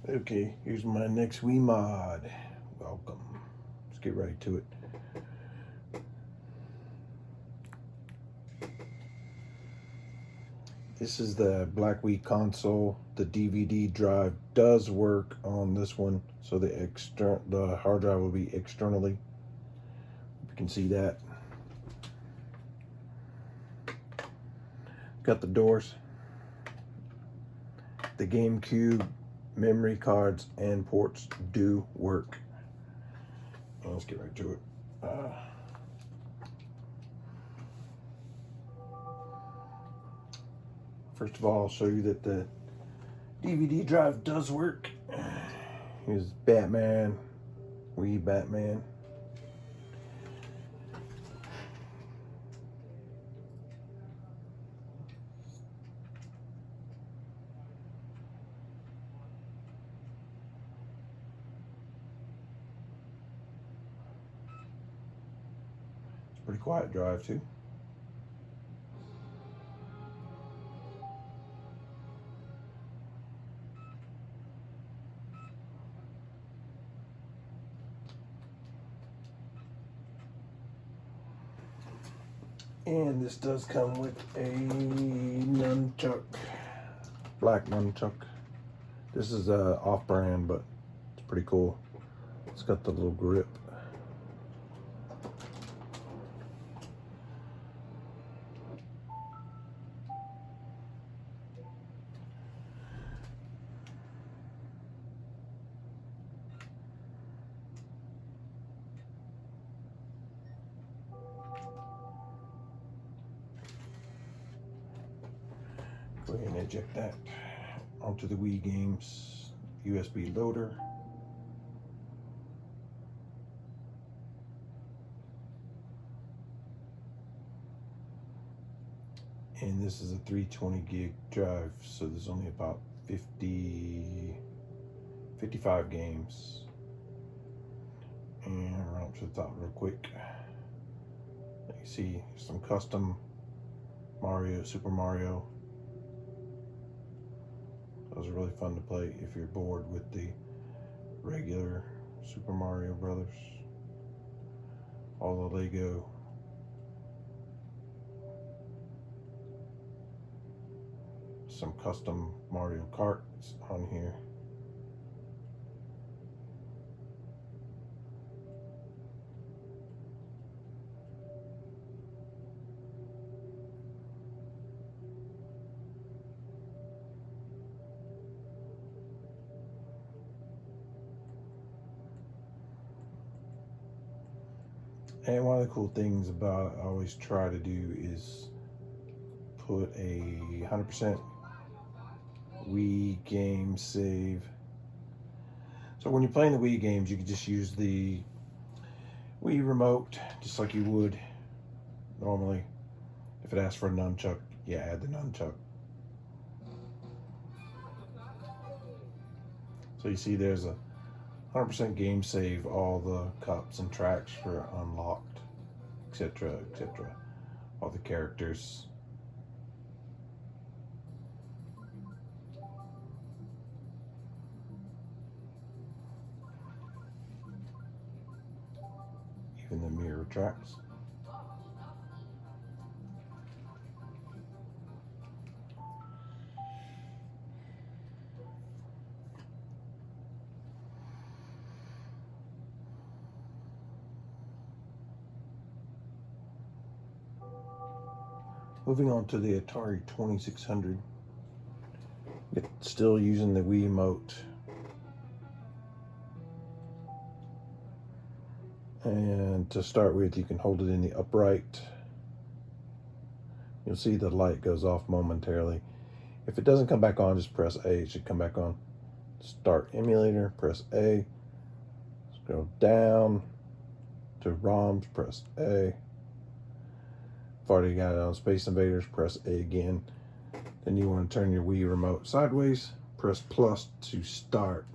Okay, here's my next Wii mod. Welcome. Let's get right to it. This is the Black Wii console. The DVD drive does work on this one, so the hard drive will be externally. You can see that. Got the doors. The GameCube memory cards and ports do work. Let's get right to it. First of all, I'll show you that the DVD drive does work. Here's Batman, Wii Batman. It's a pretty quiet drive too. And this does come with a nunchuck, black nunchuck. This is off-brand, but it's pretty cool. It's got the little grip. Go ahead and eject that onto the Wii Games USB loader. And this is a 320 gig drive, so there's only about 55 games. And run up to the top real quick. You see some custom Super Mario. Those are really fun to play if you're bored with the regular Super Mario Brothers. All the Lego. Some custom Mario Karts on here. And one of the cool things about I always try to do is put a 100% Wii game save. So when you're playing the Wii games, you can just use the Wii remote just like you would normally. If it asks for a nunchuck, you add the nunchuck. So you see there's a 100% game save, all the cups and tracks for unlocked, etc., etc. All the characters. Even the mirror tracks. Moving on to the Atari 2600. It's still using the Wii Emote. And to start with, you can hold it in the upright. You'll see the light goes off momentarily. If it doesn't come back on, just press A. It should come back on. Start emulator, press A. Scroll down to ROMs, press A. I've already got it on Space Invaders, press A again. Then you want to turn your Wii remote sideways, press plus to start.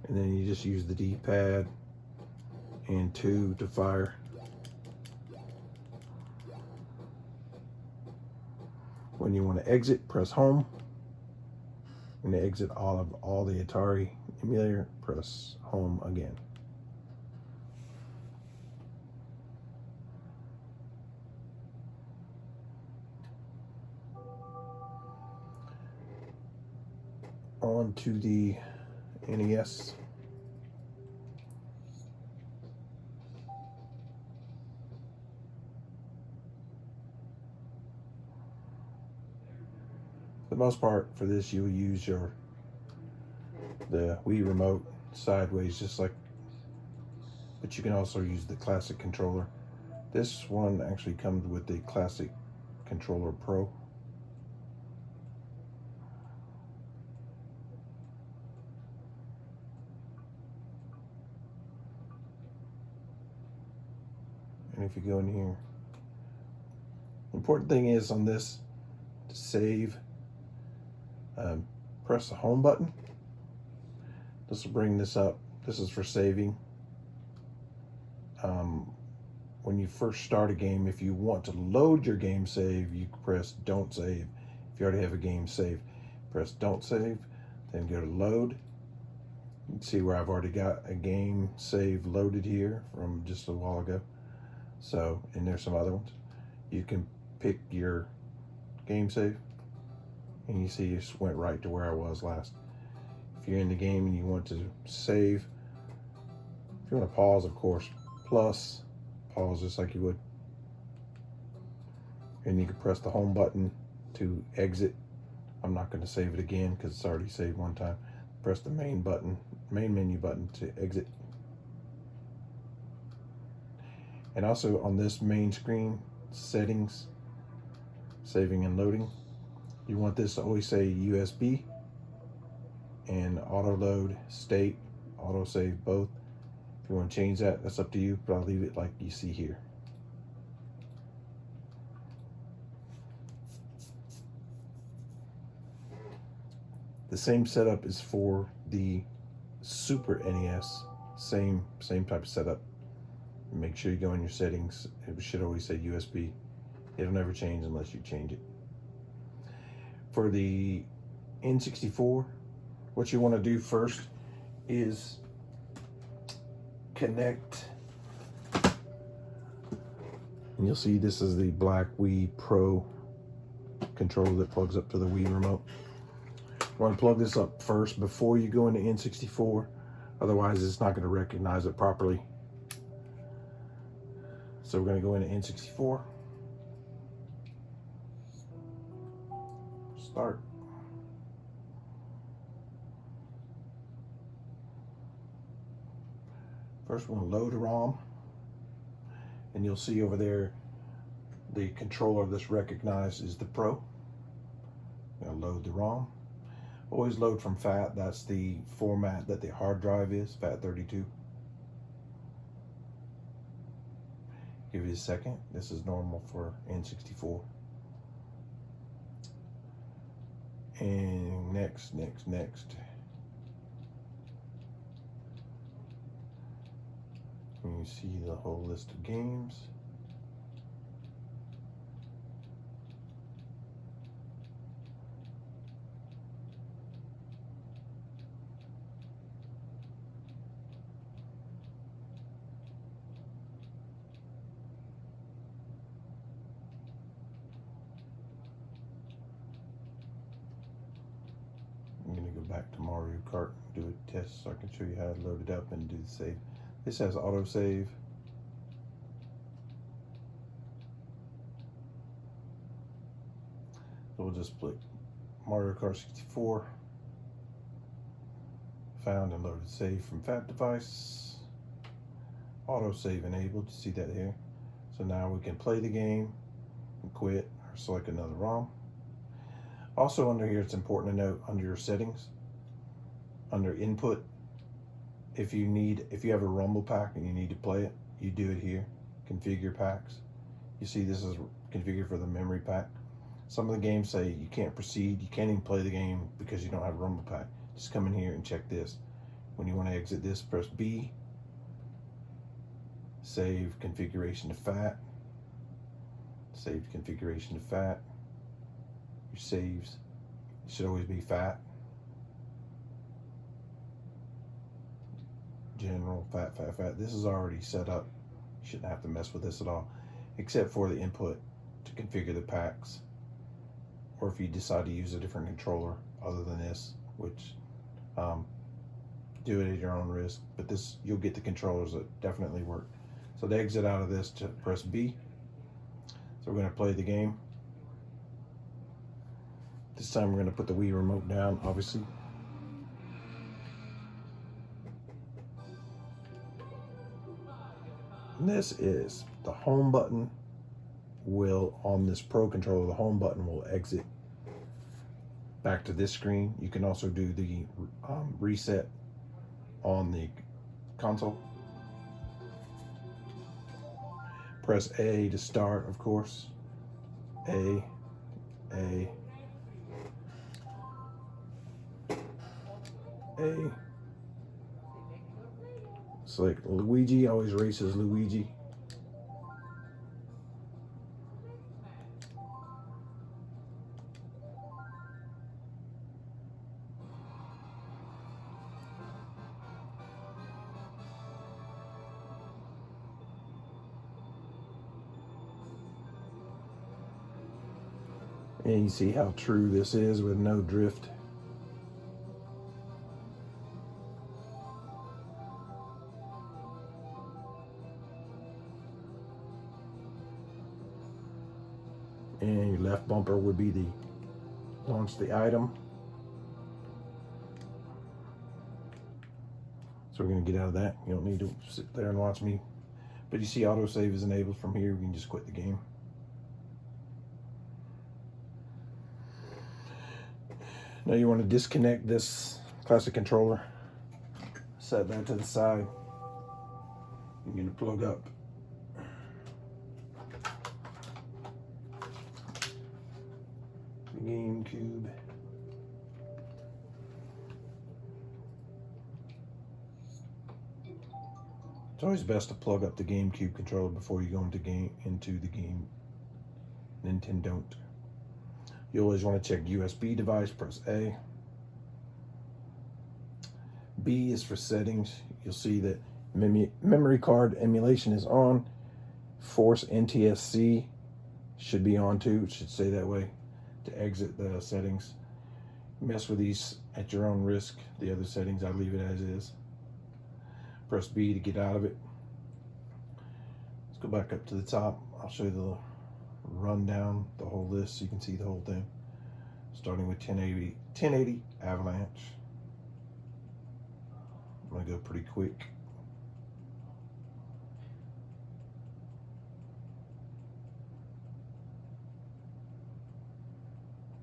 And then you just use the D-pad and 2 to fire. When you want to exit, press home. And to exit all the Atari emulator, press home again. On to the NES. For the most part, for this, you will use the Wii remote sideways, just like, but you can also use the classic controller. This one actually comes with the Classic Controller Pro. And if you go in here, the important thing is on this, to save, press the home button. This will bring this up. This is for saving. When you first start a game, if you want to load your game save, you press don't save. If you already have a game saved, press don't save, then go to load. You can see where I've already got a game save loaded here from just a while ago. So, and there's some other ones. You can pick your game save, and you see it just went right to where I was last. If you're in the game and you want to save, if you want to pause, of course, plus pause just like you would. And you can press the home button to exit. I'm not going to save it again because it's already saved one time. Press the main menu button to exit. And also on this main screen, settings, saving and loading, you want this to always say USB and auto load, state, auto save, both. If you want to change that, that's up to you, but I'll leave it like you see here. The same setup is for the Super NES, same type of setup. Make sure you go in your settings. It should always say USB. It'll never change unless you change it. For the N64, what you want to do first is connect, and you'll see this is the black Wii Pro controller that plugs up to the Wii remote. You want to plug this up first before you go into N64, otherwise it's not going to recognize it properly. So we're going to go into N64. Start. First, we're going to load a ROM, and you'll see over there the controller that's recognized is the Pro. I'm going to load the ROM. Always load from FAT. That's the format that the hard drive is, FAT32. Give it a second. This is normal for N64. And next. You see the whole list of games. I'm going to go back to Mario Kart and do a test so I can show you how to load it up and do the save. This has autosave. So we'll just click Mario Kart 64. Found and loaded save from FAT device. Autosave enabled. You see that here. So now we can play the game and quit or select another ROM. Also under here, it's important to note under your settings, under input, if you have a Rumble pack and you need to play it, you do it here. Configure packs. You see this is configured for the memory pack. Some of the games say you can't proceed, you can't even play the game because you don't have a Rumble pack. Just come in here and check this. When you want to exit this, press B. Save configuration to FAT. Saved configuration to FAT. Your saves, it should always be FAT. general, fat. This is already set up. You shouldn't have to mess with this at all, except for the input to configure the packs, or if you decide to use a different controller other than this, which do it at your own risk. But this, you'll get the controllers that definitely work. So to exit out of this, to press B. So we're going to play the game. This time we're going to put the Wii remote down, obviously. And this is the home button. Will, on this Pro controller, the home button will exit back to this screen. You can also do the reset on the console. Press A to start, of course. A. Select Luigi, always races Luigi. And you see how true this is with no drift. And your left bumper would be the launch the item. So we're going to get out of that. You don't need to sit there and watch me. But you see autosave is enabled from here. We can just quit the game. Now you want to disconnect this classic controller. Set that to the side. You're going to plug up the GameCube. It's always best to plug up the GameCube controller before you go into the game. Nintendo. You always want to check USB device, press A. B is for settings. You'll see that memory card emulation is on. Force NTSC should be on too. It should stay that way. To exit the settings, mess with these at your own risk. The other settings, I leave it as is. Press B to get out of it. Let's go back up to the top. I'll show you the rundown, the whole list, so you can see the whole thing. Starting with 1080 Avalanche. I'm gonna go pretty quick.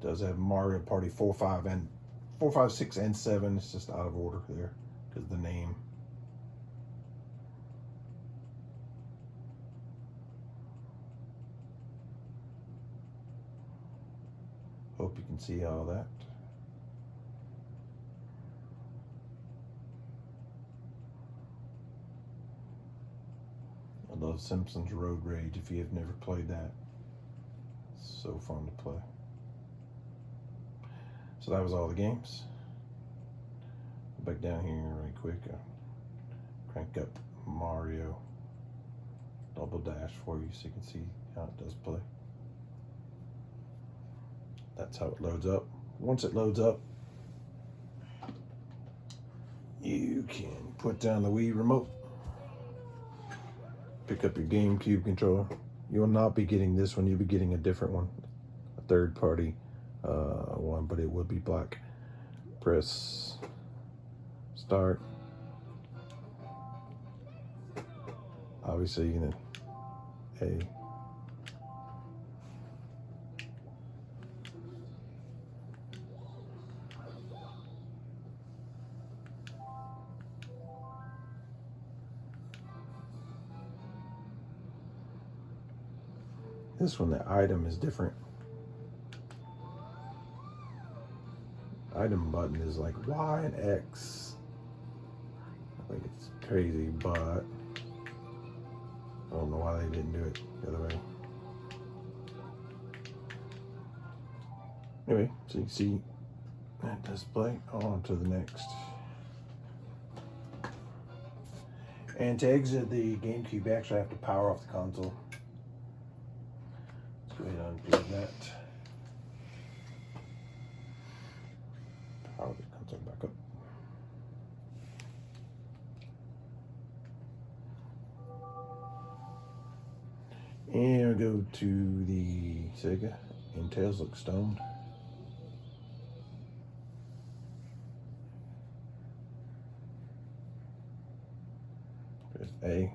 Does have Mario Party 4, 5, 6, and 7. It's just out of order there because of the name. Hope you can see all that. I love Simpsons Road Rage if you have never played that. It's so fun to play. So that was all the games. Back down here really quick. Crank up Mario Double Dash for you so you can see how it does play. That's how it loads up. Once it loads up, you can put down the Wii remote. Pick up your GameCube controller. You will not be getting this one. You'll be getting a different one, a third-party one, but it will be black. Press start. Obviously, you're gonna A. This one, the item is different. Item button is like Y and X. I think it's crazy, but I don't know why they didn't do it the other way. Anyway, so you can see that display. On to the next. And to exit the GameCube, you actually have to power off the console. Let's go ahead and undo that. Power the console back up. And we'll go to the Sega, and Tails look stoned. There's A.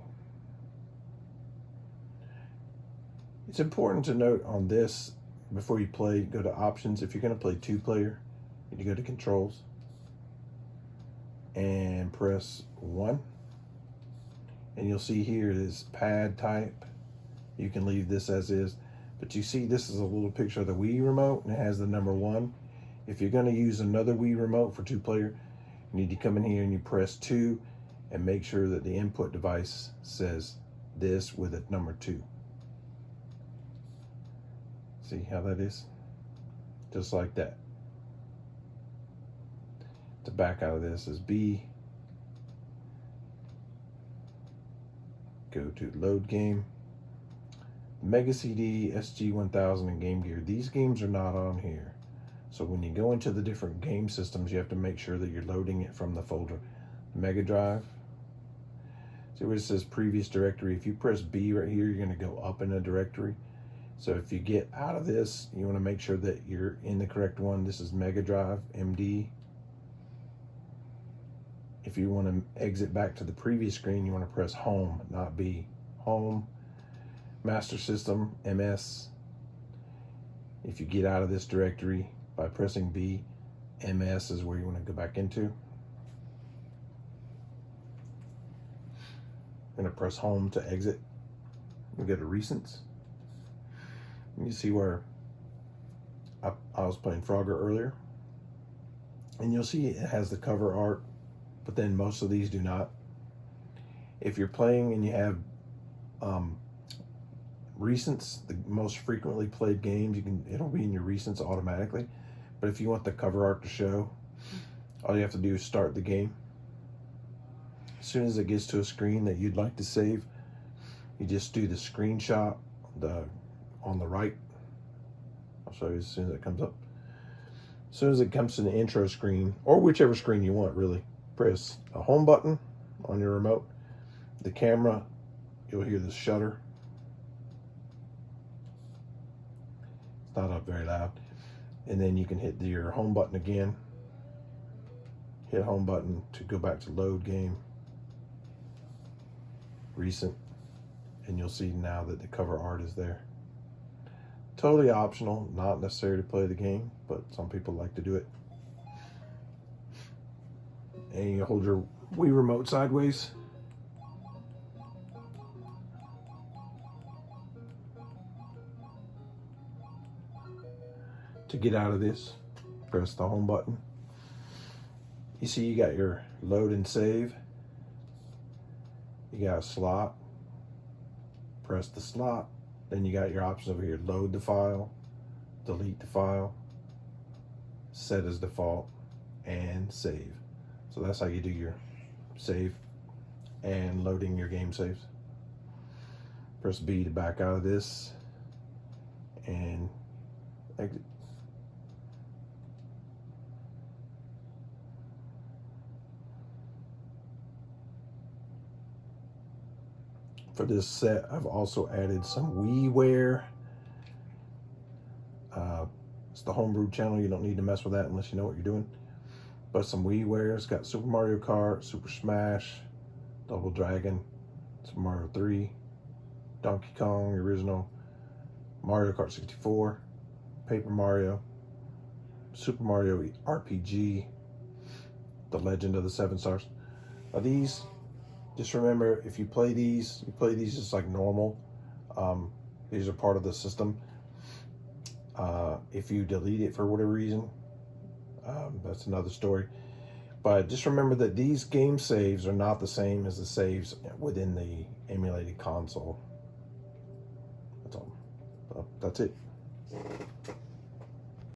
It's important to note on this, before you play, go to options. If you're going to play 2-player, you go to controls and press 1. And you'll see here is pad type. You can leave this as is, but you see this is a little picture of the Wii remote, and it has the number 1. If you're going to use another Wii remote for 2-player, you need to come in here and you press 2 and make sure that the input device says this with a number 2. See how that is? Just like that. To back out of this is B. Go to load game. Mega CD, SG-1000, and Game Gear. These games are not on here. So when you go into the different game systems, you have to make sure that you're loading it from the folder. Mega Drive. See where it says previous directory? If you press B right here, you're going to go up in a directory. So if you get out of this, you want to make sure that you're in the correct one. This is Mega Drive, MD. If you want to exit back to the previous screen, you want to press home, not B. Home. Master System, MS. If you get out of this directory by pressing B, MS is where you want to go back into. I'm going to press home to exit. We go to recents. You see where I was playing Frogger earlier. And you'll see it has the cover art, but then most of these do not. If you're playing and you have recents, the most frequently played games, it'll be in your recents automatically. But if you want the cover art to show, all you have to do is start the game. As soon as it gets to a screen that you'd like to save, you just do the screenshot on the right. I'll show you as soon as it comes up. As soon as it comes to the intro screen, or whichever screen you want really, press a home button on your remote. The camera, you'll hear the shutter. It's not up very loud. And then you can hit your home button again. Hit home button to go back to load game. Recent. And you'll see now that the cover art is there. Totally optional, not necessary to play the game, but some people like to do it. And you hold your Wii remote sideways. To get out of this, press the home button. You see you got your load and save. You got a slot. Press the slot. Then you got your options over here. Load the file, delete the file, set as default, and save. So that's how you do your save and loading your game saves. Press B to back out of this and exit. For this set, I've also added some WiiWare. It's the homebrew channel. You don't need to mess with that unless you know what you're doing. But some WiiWare. It's got Super Mario Kart, Super Smash, Double Dragon, Super Mario 3, Donkey Kong, the original, Mario Kart 64, Paper Mario, Super Mario RPG, The Legend of the Seven Stars. Now these, just remember, if you play these just like normal. These are part of the system. If you delete it for whatever reason, that's another story. But just remember that these game saves are not the same as the saves within the emulated console. That's all. Well, that's it.